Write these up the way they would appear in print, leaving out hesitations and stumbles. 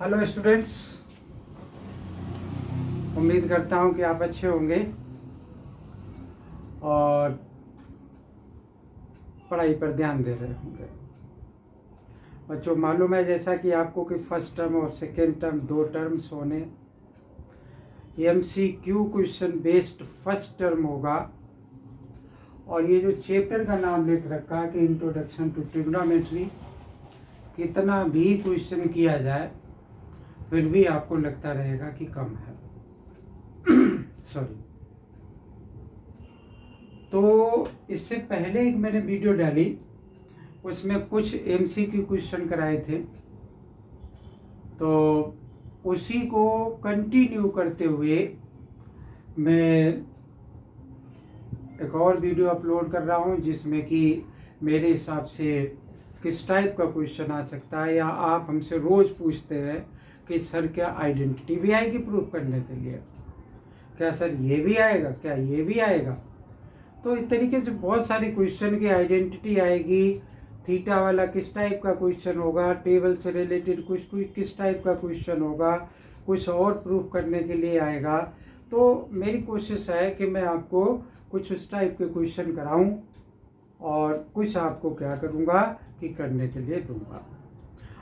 Hello students, उम्मीद करता हूँ कि आप अच्छे होंगे और पढ़ाई पर ध्यान दे रहे होंगे। बच्चों, मालूम है जैसा कि आपको कि फर्स्ट टर्म और सेकेंड टर्म दो टर्म्स होने, MCQ question based first term होगा। और ये जो चैप्टर का नाम लिख रखा है कि इंट्रोडक्शन टू ट्रिग्नोमेट्री, कितना भी क्वेश्चन किया जाए फिर भी आपको लगता रहेगा कि कम है। सॉरी। तो इससे पहले एक मैंने वीडियो डाली, उसमें कुछ MCQ क्वेश्चन कराए थे, तो उसी को कंटिन्यू करते हुए मैं एक और वीडियो अपलोड कर रहा हूं, जिसमें कि मेरे हिसाब से किस टाइप का क्वेश्चन आ सकता है, या आप हमसे रोज़ पूछते हैं कि सर क्या आइडेंटिटी भी आएगी प्रूफ करने के लिए, क्या सर ये भी आएगा, क्या ये भी आएगा। तो इस तरीके से बहुत सारे क्वेश्चन की आइडेंटिटी आएगी। थीटा वाला किस टाइप का क्वेश्चन होगा, टेबल से रिलेटेड कुछ किस टाइप का क्वेश्चन होगा, कुछ और प्रूफ करने के लिए आएगा। तो मेरी कोशिश है कि मैं आपको कुछ उस टाइप के क्वेश्चन कराऊं और कुछ आपको क्या करूंगा कि करने के लिए दूंगा।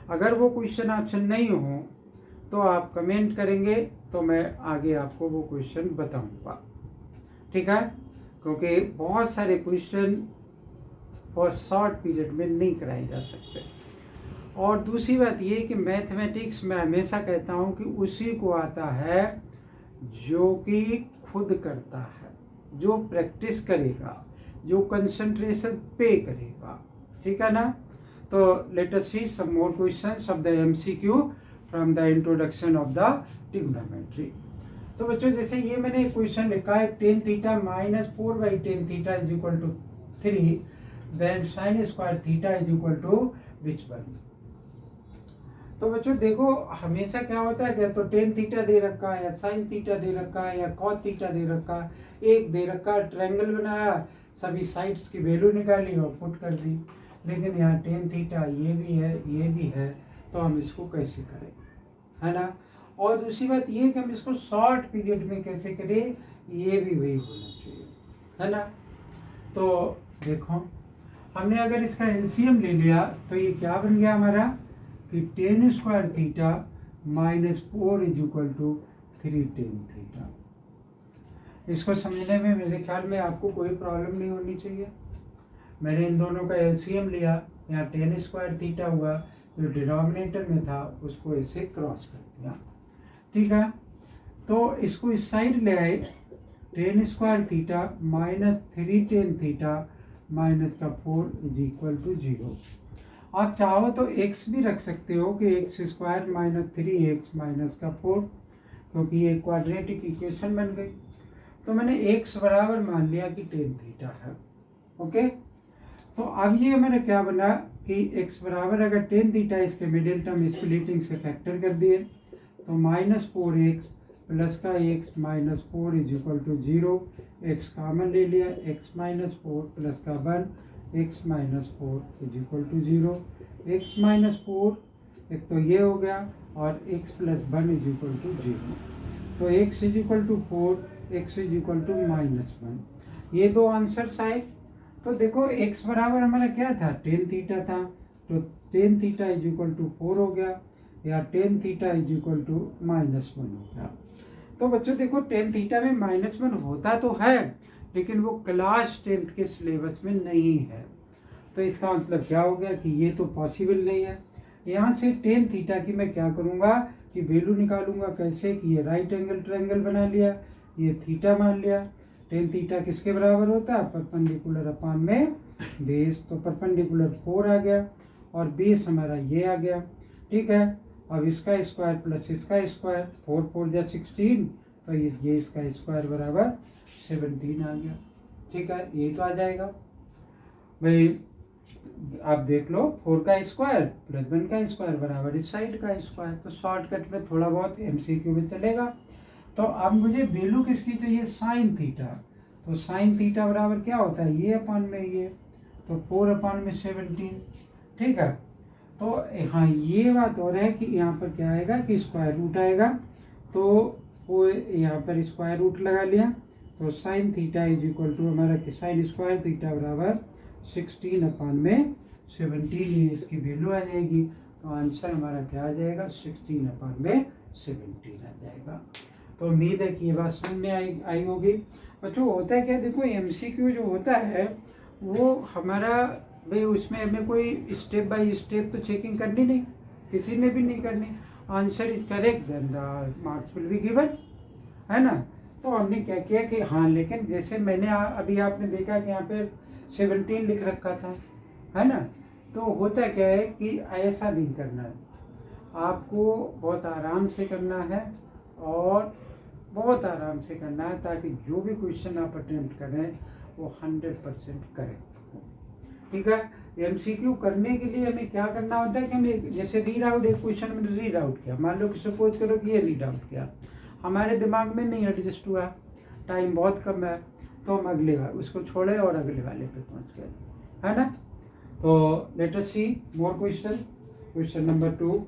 अगर वो क्वेश्चन ऑप्शन नहीं हो तो आप कमेंट करेंगे तो मैं आगे आपको वो क्वेश्चन बताऊंगा, ठीक है। क्योंकि बहुत सारे क्वेश्चन और शॉर्ट पीरियड में नहीं कराए जा सकते। और दूसरी बात ये कि मैथमेटिक्स में हमेशा कहता हूँ कि उसी को आता है जो कि खुद करता है, जो प्रैक्टिस करेगा, जो कंसंट्रेशन पे करेगा, ठीक है ना। तो let us see some more questions of the MCQ from the introduction of the trigonometry. तो बच्चों, जैसे ये मैंने एक क्वेश्चन लिखा है, tan theta minus 4/tan theta is equal to 3, then sin square theta is equal to which one. तो बच्चों देखो, हमेशा क्या होता है कि तो tan थीटा दे रखा है, या sin थीटा दे रखा है, या cos थीटा दे रखा है, एक दे रखा है, ट्रायंगल बनाया, सभी साइड्स की वैल्यू निकाली और पुट कर दी। लेकिन यहाँ tan थीटा ये भी है, ये भी है, तो हम इसको कैसे करें, है ना। और दूसरी बात ये कि हम इसको शॉर्ट पीरियड में कैसे करें, ये भी वही होना चाहिए, है ना। तो देखो, हमने अगर इसका LCM ले लिया तो ये क्या बन गया हमारा कि tan square theta minus 4 is equal to 3 tan theta. इसको समझने में मेरे ख्याल में आपको कोई प्रॉब्लम नहीं होनी चाहिए। मैंने इन दोनों का LCM लिया, यहाँ tan स्क्वायर थीटा हुआ, जो डिनोमिनेटर में था उसको ऐसे क्रॉस कर दिया, ठीक है। तो इसको इस साइड ले आए, tan square theta minus 3 tan theta minus का 4 इज इक्वल टू 0। आप चाहो तो x भी रख सकते हो कि x square minus 3x minus का 4, क्योंकि ये क्वाड्रेटिक इक्वेशन बन गई। तो मैंने x बराबर मान लिया कि tan थीटा है, ओके। तो अब ये मैंने क्या बना कि x बराबर, अगर tan थीटा इसके मिडिल टर्म स्प्लिटिंग से फैक्टर कर दिए तो माइनस 4x प्लस का x minus 4 is equal to 0। x common ले लिया, x माइनस 4 प्लस का 1, x minus 4 is equal to 0। x minus 4 एक तो ये हो गया, और x plus 1 is equal to 0। तो x is equal to 4, x is equal to minus 1। ये दो आंसर्स आए। तो देखो, x बराबर हमारा क्या था, tan थीटा था, तो tan theta is equal to 4 हो गया, या tan theta is equal to minus 1 हो गया। तो बच्चों देखो, tan थीटा में माइनस 1 होता तो है, लेकिन वो क्लास 10th के सिलेबस में नहीं है। तो इसका मतलब क्या हो गया कि ये तो पॉसिबल नहीं है। यहाँ से tan थीटा की मैं क्या करूँगा कि वैल्यू निकालूंगा। कैसे कि ये राइट एंगल ट्रायंगल बना लिया, ये थीटा मान लिया। tan थीटा किसके बराबर होता है, परपेंडिकुलर अपान में बेस। तो परपेंडिकुलर 4 आ गया और बेस हमारा ये आ गया, ठीक है। अब इसका स्क्वायर प्लस इसका स्क्वायर, 4 4 जा 16, तो ये इसका स्क्वायर बराबर 17 आ गया, ठीक है। ये तो आ जाएगा भाई। आप देख लो, 4 का स्क्वायर प्लस 1 का स्क्वायर बराबर इस साइड का स्क्वायर। तो शॉर्टकट में थोड़ा बहुत MCQ में चलेगा। तो अब मुझे वैल्यू किसकी चाहिए, साइन थीटा। तो साइन थीटा बराबर क्या होता है, ये अपान में ये, तो 4 अपान में 17, ठीक है। तो हाँ ये बात और है कि यहाँ पर क्या आएगा कि स्क्वायर रूट आएगा, तो वो यहाँ पर स्क्वायर रूट लगा लिया, तो sine theta is equal to हमारा साइन स्क्वायर थीटा बराबर 16/17, ये इसकी वैल्यू आ जाएगी। तो आंसर हमारा क्या आ जाएगा, 16/17 आ जाएगा। तो उम्मीद है कि ये बात समझ में आई होगी। बच्चों होता है क्या, देखो MCQ जो होता है वो हमारा भाई उसमें हमें कोई स्टेप बाय स्टेप तो चेकिंग करनी नहीं, किसी ने भी नहीं करनी। Answer is correct then the marks will be given, है ना। तो हमने क्या किया कि हाँ, लेकिन जैसे मैंने अभी आपने देखा कि यहाँ पे 17 लिख रखा था, है ना। तो होता क्या है कि ऐसा नहीं करना है, आपको बहुत आराम से करना है और बहुत आराम से करना है, ताकि जो भी क्वेश्चन आप अटेम्प्ट करें वो 100% करेक्ट हो। ठीक है। MCQ करने के लिए हमें क्या करना होता है कि हमें जैसे रीड आउट, एक क्वेश्चन में रीड आउट किया, मान लो कि सपोज करो कि ये रीड आउट किया, हमारे दिमाग में नहीं एडजस्ट हुआ, टाइम बहुत कम है, तो हम अगले बार उसको छोड़े और अगले वाले पे पहुंच गए, है ना। तो लेट अस सी मोर क्वेश्चन। Question number 2।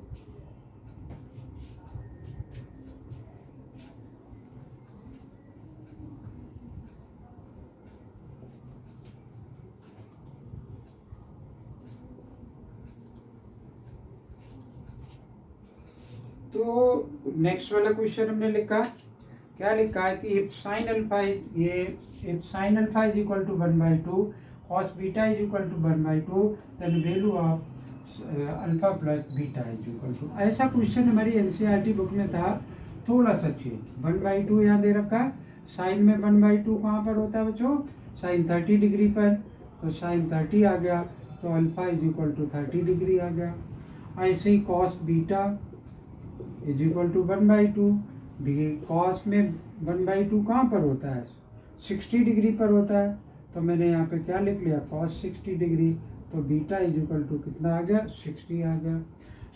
तो नेक्स्ट वाला क्वेश्चन हमने लिखा, क्या लिखा है कि if sine alpha is equal to 1/2 cos beta is equal to 1/2 then value of alpha plus beta is equal to. ऐसा क्वेश्चन हमारी NCERT बुक में था, थोड़ा सा चेंज। 1/2 यहाँ दे रखा, साइन में 1/2 कहाँ पर होता है बच्चों, साइन 30 डिग्री पर, तो साइन 30 आ गया, तो alpha is equal to 30 degree आ गया। ऐसे ही cos beta is equal to 1/2, cos में 1/2 कहाँ पर होता है, 60 डिग्री पर होता है, तो मैंने यहाँ पे क्या लिख लिया, कॉस 60 डिग्री, तो बीटा इज इक्वल टू कितना आ गया, 60 आ गया।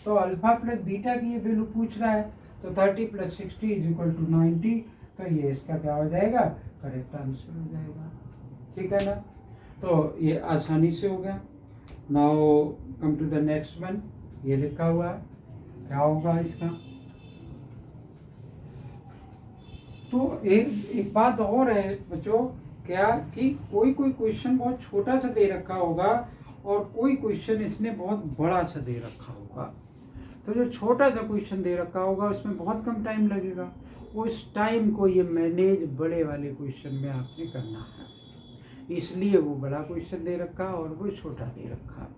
तो अल्फा प्लस बीटा की ये वैल्यू पूछ रहा है, तो 30 + 60 इज इक्वल टू 90, तो ये इसका क्या हो जाएगा, करेक्ट आंसर हो जाएगा। ठीक है ना। तो ये आसानी से हो गया। Now come to the next one, ये लिखा हुआ है, क्या होगा इसका। तो एक बात और है बच्चों, क्या कि कोई क्वेश्चन बहुत छोटा सा दे रखा होगा और कोई क्वेश्चन इसने बहुत बड़ा सा दे रखा होगा। तो जो छोटा सा क्वेश्चन दे रखा होगा उसमें बहुत कम टाइम लगेगा, उस टाइम को ये मैनेज बड़े वाले क्वेश्चन में आपने करना है, इसलिए वो बड़ा क्वेश्चन दे रखा और वो छोटा दे रखा।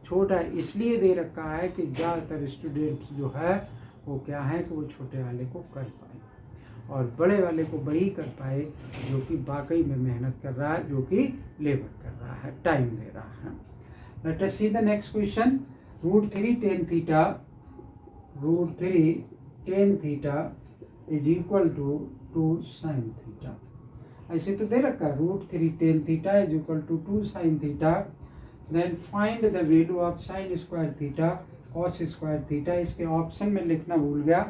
छोटा इसलिए दे रखा है कि ज़्यादातर स्टूडेंट्स जो है वो क्या है कि वो छोटे वाले को कर पाए और बड़े वाले को वही कर पाए जो कि वाकई में मेहनत कर रहा है, जो कि लेबर कर रहा है, टाइम दे रहा है। Let us see the next question. √3 tan theta is equal to 2 sin theta. ऐसे तो दे रखा है, √3 tan theta is equal to 2 sin theta, then find the value of sin square theta cos square theta. इसके option में लिखना भूल गया,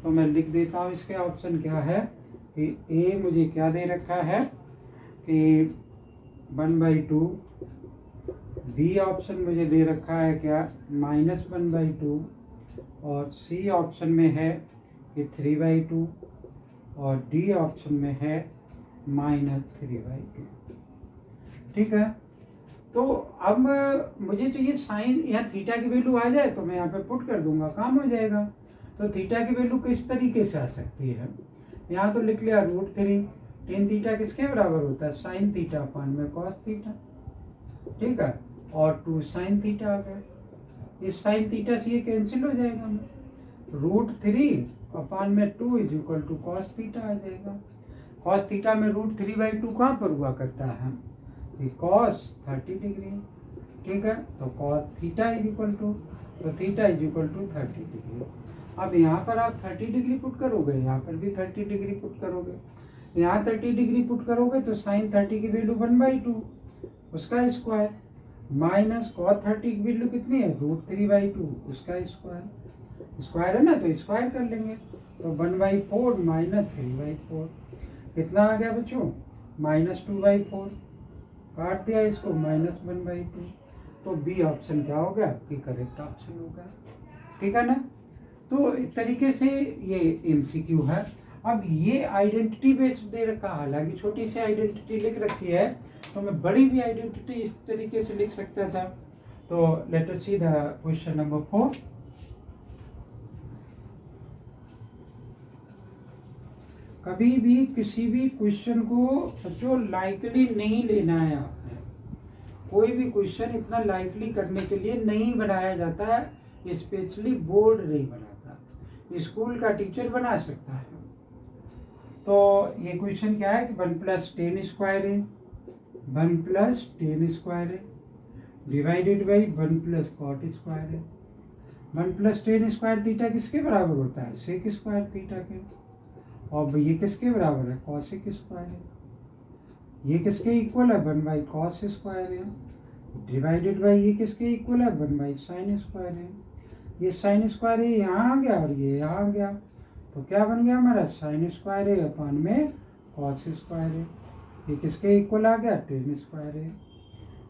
तो मैं लिख देता हूँ। इसके ऑप्शन क्या है कि ए मुझे क्या दे रखा है कि 1/2, बी ऑप्शन मुझे दे रखा है क्या -1/2, और सी ऑप्शन में है कि 3/2, और डी ऑप्शन में है -3/2। ठीक है। तो अब मुझे चाहिए साइन, यहाँ थीटा की वैल्यू आ जाए तो मैं यहाँ पे पुट कर दूंगा, काम हो जाएगा। तो थीटा की वैल्यू किस तरीके से आ सकती है, यहाँ तो लिख लिया √3 tan थीटा किसके बराबर होता है, साइन थीटा अपान में कॉस थीटा। ठीक है, और 2 sin थीटा आ गया, इस साइन थीटा से ये कैंसिल हो जाएगा, √3 अपान में 2 is equal to cos theta आ जाएगा। कॉस थीटा में √3/2 कहाँ पर हुआ करता है, कॉस 30 डिग्री। ठीक है, तो cos theta is equal to, तो theta is equal to 30 degree. अब यहाँ पर आप 30 डिग्री पुट करोगे, यहाँ पर भी 30 डिग्री पुट करोगे, यहाँ 30 डिग्री पुट करोगे तो साइन 30 की वैल्यू 1/2 उसका स्क्वायर, माइनस कॉस 30 की वैल्यू कितनी है, √3/2 उसका स्क्वायर। स्क्वायर है ना, तो स्क्वायर कर लेंगे, तो 1/4 - 3/4 कितना आ गया बच्चों, -2/4। काट दिया इसको, -1/2। तो बी ऑप्शन क्या हो गया कि करेक्ट ऑप्शन हो गया। ठीक है ना। तो एक तरीके से ये एमसीक्यू है। अब ये आइडेंटिटी बेस्ड दे रखा, हालांकि छोटी सी आइडेंटिटी लिख रखी है, तो मैं बड़ी भी आइडेंटिटी इस तरीके से लिख सकता था। तो let us see the question number 4। कभी भी किसी भी क्वेश्चन को जो लाइकली नहीं लेना है आपने, कोई भी क्वेश्चन इतना लाइकली करने के लिए नहीं बनाया जाता है, स्पेशली बोर्ड नहीं बनाता, स्कूल का टीचर बना सकता है। तो ये क्वेश्चन क्या है कि 1 + 10 स्क्वायर है, 1 + 10 स्क्वायर है डिवाइडेड बाई 1 + cot स्क्वायर है। 1 + 10 स्क्वायर थीटा किसके बराबर होता है? सेक स्क्वायर थीटा के। और ये किसके बराबर है? कॉसेक स्क्वायर है। ये किसके इक्वल है? 1/cos स्क्वायर है डिवाइडेड बाई ये किसके इक्वल है? 1/sin स्क्वायर है। ये साइन स्क्वायर है यहाँ आ गया और ये यहाँ आ गया, तो क्या बन गया हमारा? साइन स्क्वायर है अपान में कॉस स्क्वायर है। ये किसके इक्वल आ गया? टेन स्क्वायर है।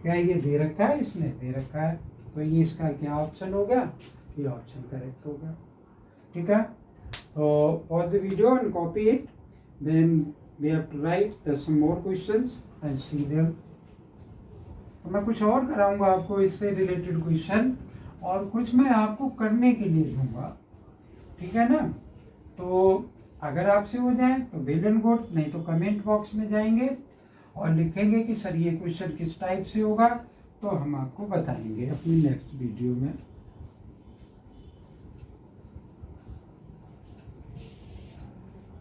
क्या ये दे रखा है? इसने दे रखा है, तो ये इसका क्या ऑप्शन हो गया? ये ऑप्शन करेक्ट हो गया। ठीक है। तो for the video and copy it, then we have to write some more questions and see them. तो मैं कुछ और कराऊंगा आपको इससे रिलेटेड क्वेश्चन, और कुछ मैं आपको करने के लिए दूंगा। ठीक है ना। तो अगर आपसे हो जाए तो वेल एंड गुड, नहीं तो कमेंट बॉक्स में जाएंगे और लिखेंगे कि सर ये क्वेश्चन किस टाइप से होगा, तो हम आपको बताएंगे अपनी नेक्स्ट वीडियो में।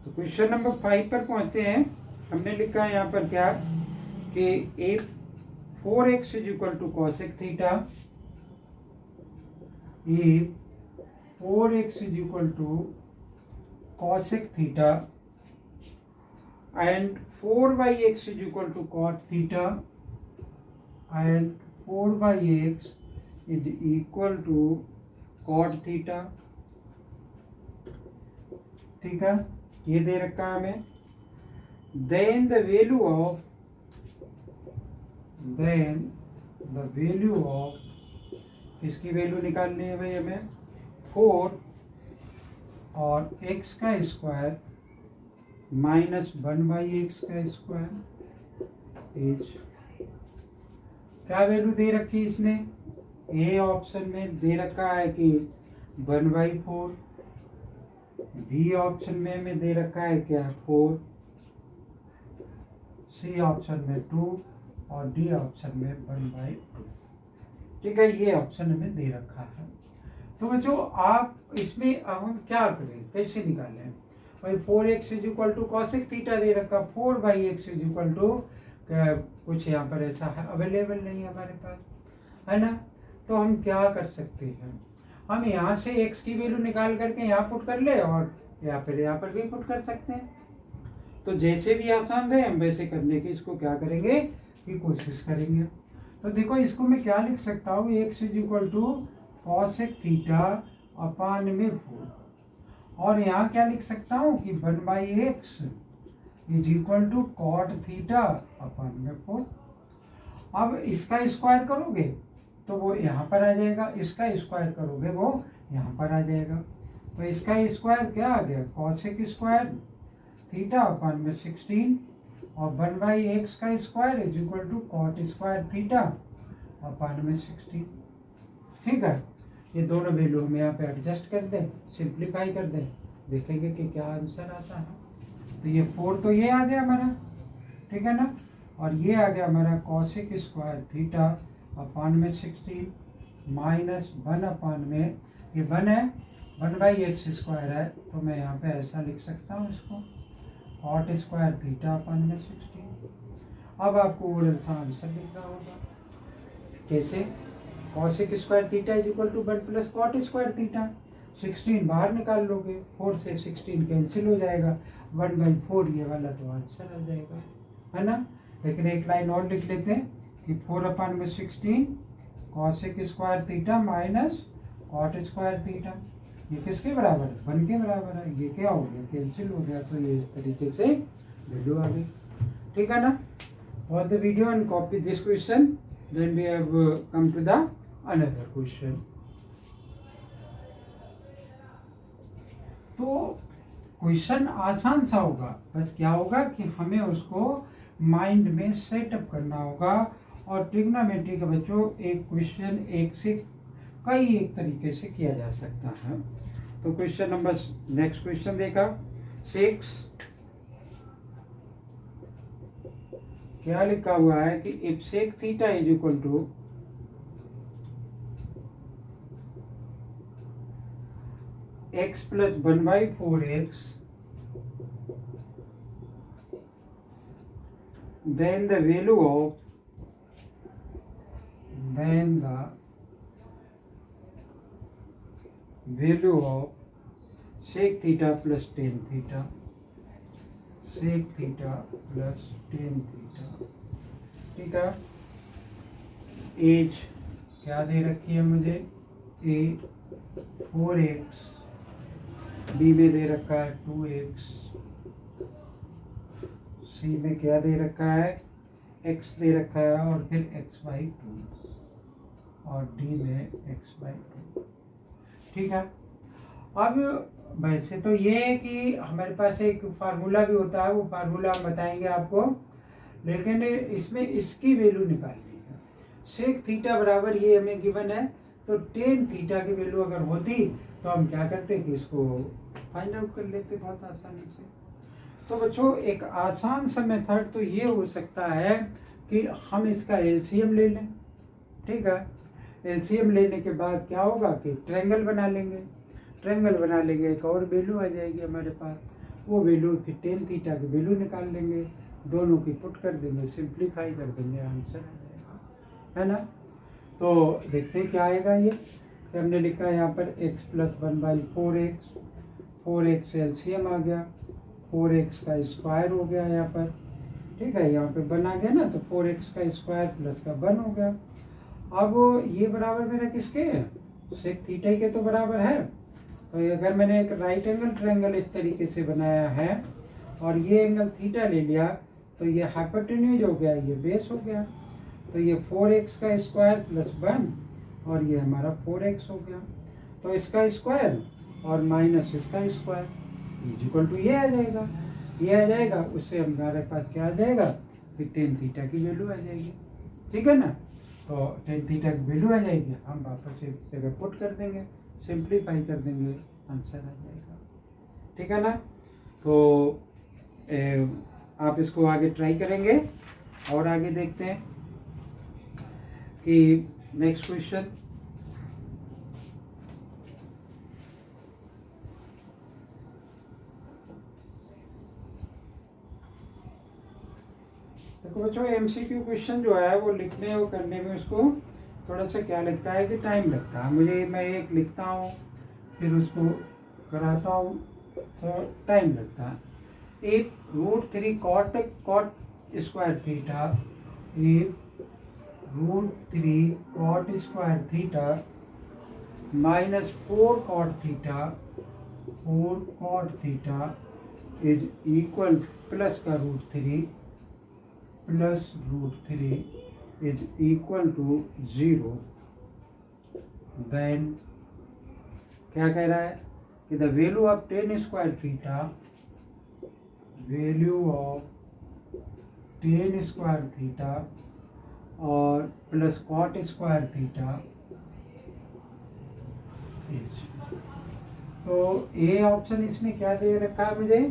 तो क्वेश्चन नंबर 5 पर पहुंचते हैं। हमने लिखा है यहाँ पर क्या कि 4x = cosec theta, 4x = cosec theta and 4/x = cot theta and 4/x = cot theta। ठीक है, ये दे रखा है हमें। then the value of इसकी वैल्यू निकालनी है भाई हमें 4 और x का स्क्वायर माइनस 1/x का स्क्वायर इज, क्या वैल्यू दे रखी है इसने? ए ऑप्शन में दे रखा है कि 1/4, बी ऑप्शन में हमें दे रखा है क्या 4, सी ऑप्शन में 2 और डी ऑप्शन में 1/2। ठीक है, ये ऑप्शन हमें दे रखा है। तो बच्चों आप इसमें अब हम क्या करें, कैसे निकालें? भाई 4x = cosec थीटा दे रखा, 4/x = कुछ यहाँ पर ऐसा है अवेलेबल नहीं है हमारे पास, है ना। तो हम क्या कर सकते हैं, हम यहाँ से x की वैल्यू निकाल करके यहाँ पुट कर ले और या फिर यहाँ पर भी पुट कर सकते हैं। तो जैसे भी आसान रहे हम वैसे करने की इसको क्या करेंगे कि कोशिश करेंगे। तो देखो इसको मैं क्या लिख सकता हूँ, x = cosec थीटा अपान में 4, और यहाँ क्या लिख सकता हूँ कि 1/x = cot थीटा अपान में 4। अब इसका स्क्वायर करोगे तो वो यहाँ पर आ जाएगा, इसका स्क्वायर करोगे वो यहाँ पर आ जाएगा। तो इसका स्क्वायर क्या आ गया? cosec स्क्वायर थीटा अपान में 16 और 1/x का square = cot square theta upon में 16। ठीक है, ये दोनों वैल्यू हम यहाँ पे एडजस्ट कर दें, सिंप्लीफाई कर दें, देखेंगे कि क्या आंसर आता है। तो ये 4 तो ये आ गया हमारा, ठीक है ना, और ये आ गया हमारा cosec स्क्वायर थीटा अपान में 16 माइनस 1 अपान में ये 1 है, 1/x स्क्वायर है, तो मैं यहाँ पे ऐसा लिख सकता हूँ इसको cot स्क्वायर थीटा अपान में 16। अब आपको ओरल सा आंसर लिखना होगा। कैसे? cosec square theta = 1 + cot square theta, 16 बाहर निकाल लोगे, 4 से 16 कैंसिल हो जाएगा, 1/4 ये वाला तो आंसर आ जाएगा, है ना। लेकिन एक लाइन और लिख लेते हैं कि 4 अपान में 16 cosec square theta minus cot square theta, ये किसके बराबर है? 1 के बराबर है। ये क्या हो गया? कैंसिल हो गया, तो ये इस तरीके से वैल्यू आ गई। ठीक है ना। For the video and copy this question then we have come to the another question. तो क्वेश्चन आसान सा होगा, बस क्या होगा कि हमें उसको माइंड में सेटअप करना होगा। और ट्रिग्नोमेट्री का बच्चों एक क्वेश्चन एक से कई एक तरीके से किया जा सकता है। तो क्वेश्चन नंबर नेक्स्ट क्वेश्चन देखा 6, क्या लिखा हुआ है कि if sec theta is equal to x plus 1/4x, then the value of sec theta plus tan theta, sec theta plus tan theta, ठीक है। एज क्या दे रखी है मुझे, a 4x, बी में दे रखा है 2x, सी में क्या दे रखा है x दे रखा है और फिर x/2, और डी में x/2, ठीक है। अब वैसे तो ये है कि हमारे पास एक फार्मूला भी होता है, वो फार्मूला हम बताएंगे आपको, लेकिन इसमें इसकी वैल्यू निकालनी है। सेक थीटा बराबर ये हमें गिवन है, तो टेन थीटा की वैल्यू अगर होती तो हम क्या करते कि इसको फाइंड आउट कर लेते बहुत आसानी से। तो बच्चों एक आसान सा मेथड तो ये हो सकता है कि हम इसका एलसीएम ले लें, ठीक है। एलसीएम लेने के बाद क्या होगा कि ट्रायंगल बना लेंगे, ट्रायंगल बना लेंगे, एक और वैल्यू आ जाएगी हमारे पास, वो वैल्यू फिर टेन थीटा की वैल्यू निकाल लेंगे, दोनों की पुट कर देंगे, सिंप्लीफाई कर देंगे, आंसर आ जाएगा, है ना। तो देखते हैं क्या आएगा। ये हमने लिखा है यहाँ पर x plus 1/4x, 4x LCM आ गया, 4x का स्क्वायर हो गया यहाँ पर, ठीक है, यहाँ पे बन आ गया ना, तो 4x का स्क्वायर प्लस का 1 हो गया। अब ये बराबर मेरा किसके है, सेक थीटा के तो बराबर है। तो अगर मैंने एक राइट एंगल ट्रायंगल इस तरीके से बनाया है और ये एंगल थीटा ले लिया, तो ये हाइपोटेन्यूज हो गया, ये बेस हो गया, तो ये 4x का स्क्वायर प्लस 1 और ये हमारा 4x हो गया। तो इसका स्क्वायर और माइनस इसका स्क्वायर इक्वल टू ये आ जाएगा, ये आ जाएगा, उससे हमारे पास क्या आ जाएगा, फिर टेन थीटा की वैल्यू आ जाएगी, ठीक है ना। तो टेन थीटा की वैल्यू आ जाएगी, हम वापस एक जगह पुट कर देंगे, सिंप्लीफाई कर देंगे, आंसर आ जाएगा, ठीक है ना। तो आप इसको आगे ट्राई करेंगे और आगे देखते हैं कि नेक्स्ट क्वेश्चन। देखो बच्चों एमसीक्यू क्वेश्चन जो है वो लिखने और करने में उसको थोड़ा सा क्या लगता है कि टाइम लगता है मुझे, मैं एक लिखता हूँ फिर उसको कराता हूँ तो टाइम लगता है। एक √3 कॉट स्क्वायर थीटा, एक √3 cot square theta minus 4 cot theta is equal plus का √3 plus √3 is equal to 0। Then क्या कह रहा है कि the value of tan square theta, value of tan square theta और plus cot square theta is, तो A option इसने क्या दे रखा है मुझे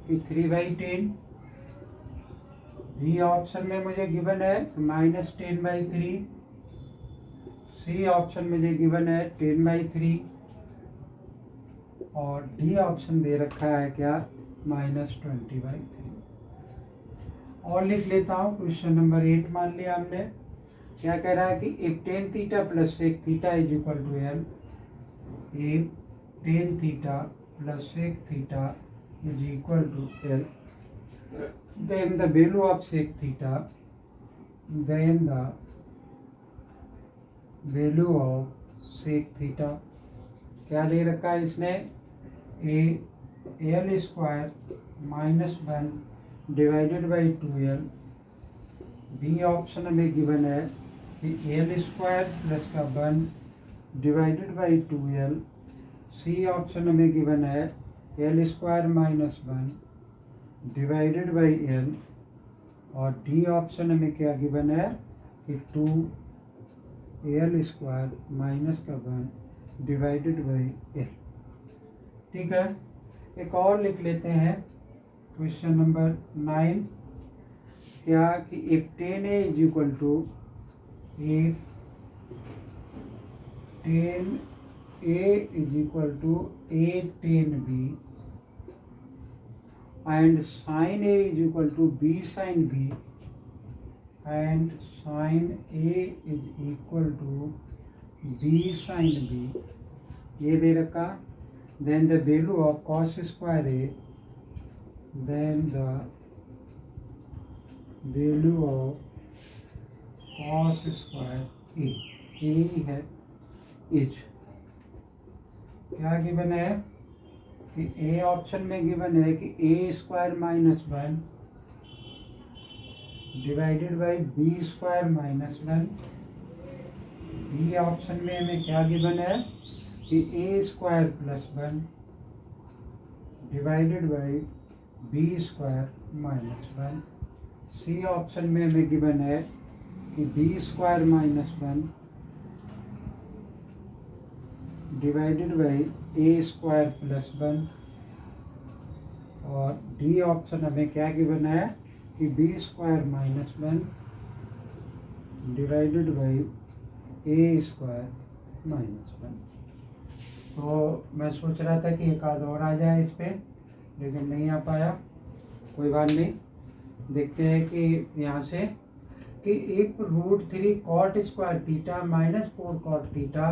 कि 3/10, बी ऑप्शन में मुझे गिवन है -10/3, सी ऑप्शन मुझे गिवन है 10/3 और डी ऑप्शन दे रखा है क्या -20/3। और लिख लेता हूँ क्वेश्चन नंबर 8 मान लिया हमने। क्या कह रहा है कि if tan theta plus sec theta is equal to l, if tan theta plus sec theta is equal to l, then the value of sec theta, then the value of sec theta क्या दे रखा है इसने, l square -1 divided by 2l, B option में given है कि l square plus का 1 divided by 2l। C option हमें given है l square minus 1 divided by l, और डी ऑप्शन हमें क्या गिवन है कि 2 एल स्क्वायर माइनस का 1 डिवाइडेड बाई एल। ठीक है, एक और लिख लेते हैं क्वेश्चन नंबर 9। क्या कि if 10a is equal to if 10a is equal to a 10b and sin a is equal to b sin b and sin a is equal to b sin b, ये दे रखा। then the value of cos square a, then the value of cos square a, यही है is. क्या given है कि A option में given है कि A square minus 1 divided by B square minus 1। B option में हमें क्या गिवन है कि A square plus 1 divided by B square minus 1। C option में हमें गिवन है कि B square minus 1 divided by A square plus 1, और डी ऑप्शन हमें क्या गिवन है कि B square minus 1 divided by A square minus 1। तो मैं सोच रहा था कि एक आध और आ जाए इस पर, लेकिन नहीं आ पाया, कोई बात नहीं। देखते हैं कि यहाँ से कि एक √3 cot square theta minus 4 cot theta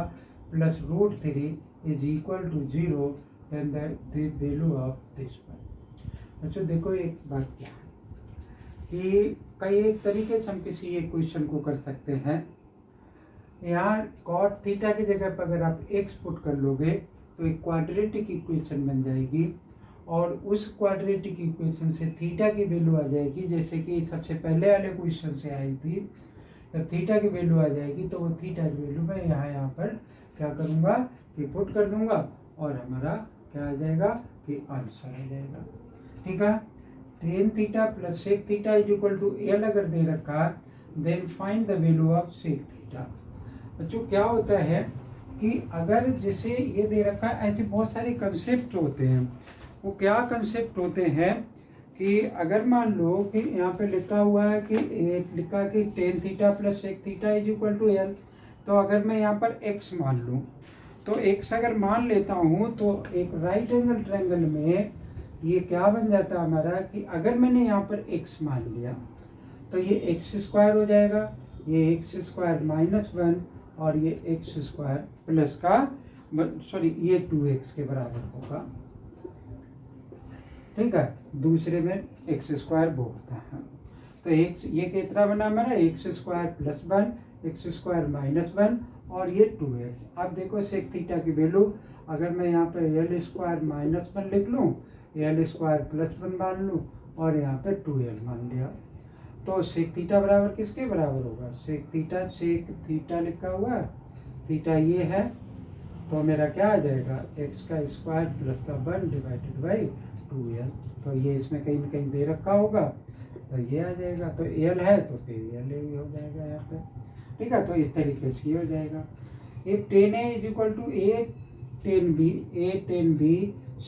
plus √3 is equal to 0, then the value of this one. बच्चों देखो एक बात क्या है कि कई एक तरीके से हम किसी एक क्वेश्चन को कर सकते हैं। यहाँ कॉट थीटा की जगह पर अगर आप x पुट कर लोगे तो एक क्वाड्रेटिक इक्वेशन बन जाएगी, और उस क्वाड्रेटिक इक्वेशन से थीटा की वैल्यू आ जाएगी, जैसे कि सबसे पहले वाले क्वेश्चन से आई थी। जब थीटा की वैल्यू आ जाएगी तो वो थीटा की वैल्यू मैं यहाँ पर क्या करूँगा कि पुट कर दूंगा, और हमारा क्या आ जाएगा कि आंसर आ जाएगा। ठीक है, tan theta plus sec theta is equal to l अगर दे रखा, then find the value of sec theta. बच्चों क्या होता है कि अगर जैसे ये दे रखा, ऐसे बहुत सारे कंसेप्ट होते हैं। वो क्या कंसेप्ट होते हैं कि अगर मान लो कि यहाँ पे लिखा हुआ है कि लिखा कि tan theta plus sec theta is equal to l, तो अगर मैं यहाँ पर x मान लूँ, तो x अगर मान लेता हूँ तो एक राइट एंगल ट्रायंगल में ये क्या बन जाता है हमारा कि अगर मैंने यहाँ पर x मान लिया तो ये x स्क्वायर हो जाएगा, ये x स्क्वायर माइनस 1 और ये x स्क्वायर प्लस का सॉरी ये 2x के बराबर होगा। ठीक है, दूसरे में x स्क्वायर बोलता है। तो x ये कितना बना हमारा x square plus 1 x square minus 1 और ये 2x। अब देखो सेक थीटा की वैल्यू अगर मैं यहाँ पर एल स्क्वायर माइनस 1 लिख लूँ, एल स्क्वायर प्लस 1 मान लूँ और यहाँ पे 2l मान लिया, तो सेक थीटा बराबर किसके बराबर होगा? सेक थीटा लिखा हुआ है, थीटा ये है, तो मेरा क्या आ जाएगा x का स्क्वायर प्लस का 1 डिवाइडेड बाई 2l। तो ये इसमें कहीं ना कहीं दे रखा होगा, तो ये आ जाएगा, तो l है तो फिर l ही हो जाएगा यहाँ पे। ठीक है, तो इस तरीके से ये हो जाएगा। If tan a is equal to a tan b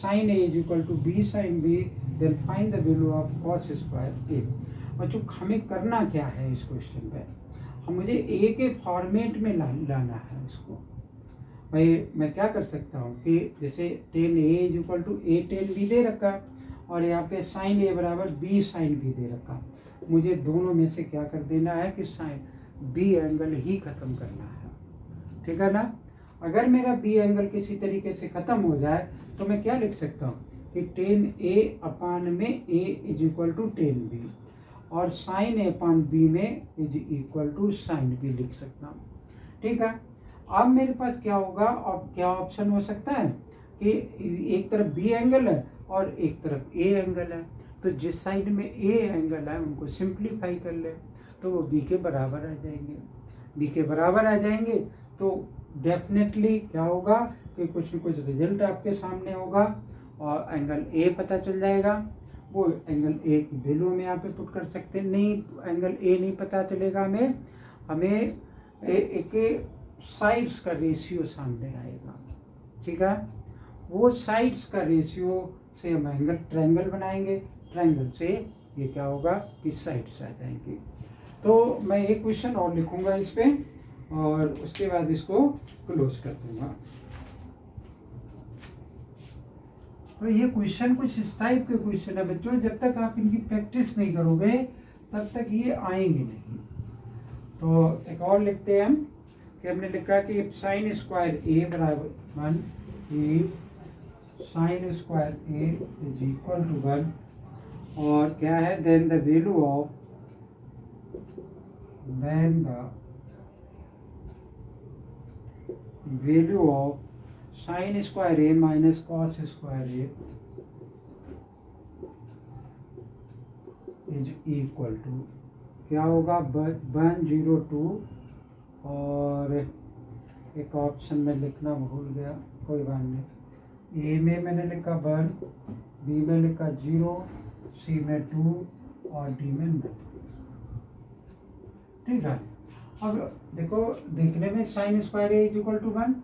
sin a is equal to b sin b, then find the value of cos square a। बच्चों हमें करना क्या है इस क्वेश्चन पे, हम मुझे a के फॉर्मेट में लाना है इसको। मैं क्या कर सकता हूँ कि जैसे tan a is equal to a tan b दे रखा और यहाँ पे sin a बराबर b sin b दे रखा, मुझे दोनों में से क्या कर देना है कि sin b एंगल ही खत्म करना है। ठीक है ना, अगर मेरा b एंगल किसी तरीके से खत्म हो जाए तो मैं क्या लिख सकता हूँ कि tan a अपान में a is equal to tan b और sin a अपान b में is equal to sin b लिख सकता हूँ। ठीक है, अब मेरे पास क्या होगा, अब क्या ऑप्शन हो सकता है कि एक तरफ b एंगल है और एक तरफ a एंगल है, तो जिस साइड में a एंगल है उनको सिंप्लीफाई कर ले तो वो b के बराबर आ जाएंगे। बी के बराबर आ जाएंगे तो डेफिनेटली क्या होगा कि कुछ न कुछ रिजल्ट आपके सामने होगा और एंगल ए पता चल जाएगा। वो एंगल ए की वैल्यू में यहाँ पे पुट कर सकते हैं। नहीं, एंगल ए नहीं पता चलेगा हमें एक साइड्स का रेशियो सामने आएगा, ठीक है। वो साइड्स का रेशियो से हम एंगल ट्रायंगल बनाएंगे, ट्रायंगल से ये क्या होगा कि साइड्स आ जाएंगे। तो मैं एक क्वेश्चन और लिखूंगा इस पे और उसके बाद इसको क्लोज कर दूंगा। तो ये क्वेश्चन कुछ इस टाइप के क्वेश्चन है बच्चों, जब तक आप इनकी प्रैक्टिस नहीं करोगे तब तक ये आएंगे नहीं। तो एक और लिखते हैं हम कि हमने लिखा कि साइन स्क्वायर ए बराबर 1, sine square a is equal to 1 और क्या है then the value of sine square a minus cos square a is equal to क्या होगा 102 और एक ऑप्शन में लिखना भूल गया, कोई बात नहीं। ए में मैंने लिखा 1, बी में लिखा 0, सी में 2 और डी में 9, ठीक है। अब देखो देखने में sine square a is equal to 1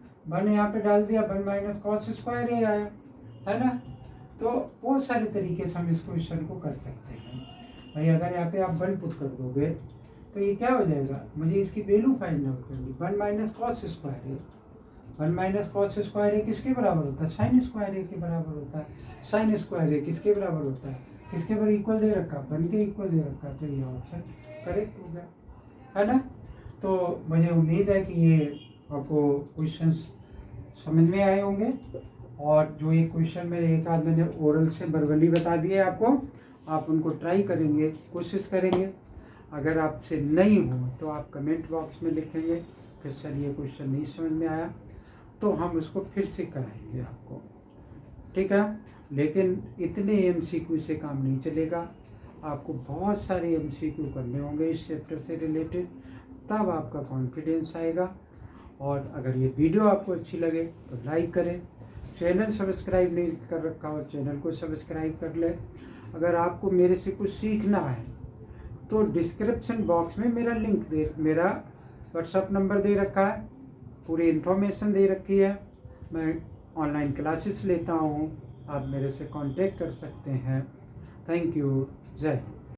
यहाँ पे डाल दिया, 1 माइनस कॉस स्क्वायर ए आया, है ना। तो बहुत सारे तरीके से हम इस क्वेश्चन को कर सकते हैं भाई। अगर यहाँ पे आप 1 पुट कर दोगे तो ये क्या हो जाएगा, मुझे इसकी वैल्यू फाइंड आउट करनी। 1 माइनस कॉस स्क्वायर ए, 1 माइनस कॉस स्क्वायर ए किसके बराबर होता है, साइन स्क्वायर ए के बराबर होता है। साइन स्क्वायर ए किसके बराबर होता है, किसके बराबर इक्वल दे रखा, 1 के इक्वल दे रखा। तो ये ऑप्शन करेक्ट हो गया, है ना। तो मुझे उम्मीद है कि ये आपको क्वेश्चंस समझ में आए होंगे और जो ये क्वेश्चन मेरे एक आध मैंने ओरल से वर्बली बता दिए आपको, आप उनको ट्राई करेंगे, कोशिश करेंगे। अगर आपसे नहीं हो तो आप कमेंट बॉक्स में लिखेंगे कि सर ये क्वेश्चन नहीं समझ में आया, तो हम उसको फिर से कराएंगे आपको, ठीक है। लेकिन इतने MCQ से काम नहीं चलेगा, आपको बहुत सारे MCQ करने होंगे इस चैप्टर से रिलेटेड, तब आपका कॉन्फिडेंस आएगा। और अगर ये वीडियो आपको अच्छी लगे तो लाइक करें, चैनल सब्सक्राइब नहीं कर रखा हो चैनल को सब्सक्राइब कर लें। अगर आपको मेरे से कुछ सीखना है तो डिस्क्रिप्शन बॉक्स में मेरा व्हाट्सअप नंबर दे रखा है, पूरी इन्फॉर्मेशन दे रखी है। मैं ऑनलाइन क्लासेस लेता हूँ, आप मेरे से कांटेक्ट कर सकते हैं। थैंक यू, जय हिंद।